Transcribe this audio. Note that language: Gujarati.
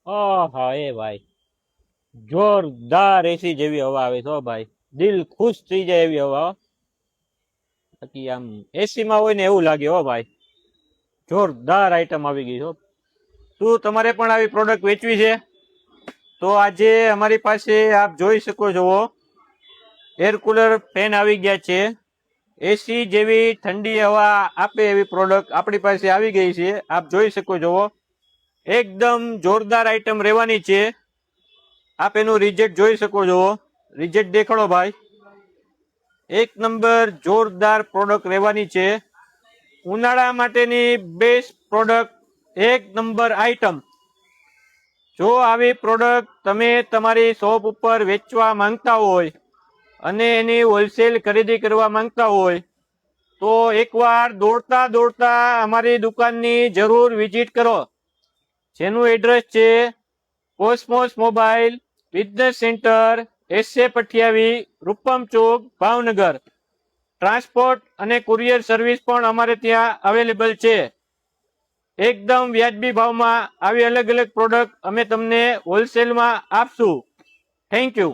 હા એ ભાઈ, જોરદાર એસી જેવી હવા આવે છે હો ભાઈ, દિલ ખુશ થઈ જાય એવી હવા હો. બાકી આમ એસી માં હોય ને એવું લાગે હો ભાઈ, જોરદાર આઈટમ આવી ગઈ છો. શું તમારે પણ આવી પ્રોડક્ટ વેચવી છે? તો આજે અમારી પાસે આપ જોઈ શકો છો એર કુલર ફેન આવી ગયા છે. એસી જેવી ઠંડી હવા આપે એવી પ્રોડક્ટ આપણી પાસે આવી ગઈ છે. આપ જોઈ શકો છો, એકદમ જોરદાર આઈટમ રહેવાની છે. આપ એનું રિઝલ્ટ જોઈ શકો છો. રિઝલ્ટ દેખાડો ભાઈ. એક નંબર જોરદાર પ્રોડક્ટ રહેવાની છે. ઉનાળા માટેની બેસ્ટ પ્રોડક્ટ, એક નંબર આઈટમ. જો આવી પ્રોડક્ટ તમે તમારી શોપ ઉપર વેચવા માંગતા હોય અને એની હોલસેલ ખરીદી કરવા માંગતા હોય તો એકવાર દોડતા દોડતા અમારી દુકાનની જરૂર વિઝિટ કરો, જેનું એડ્રેસ છે Cosmos mobile business centre, S A Pathiyavi, Rupam Chowk, Bhavnagar. Transport અને કુરિયર સર્વિસ પણ અમારે ત્યાં અવેલેબલ છે. એકદમ વ્યાજબી ભાવમાં આવી અલગ અલગ પ્રોડક્ટ અમે તમને હોલસેલમાં આપશું. Thank you.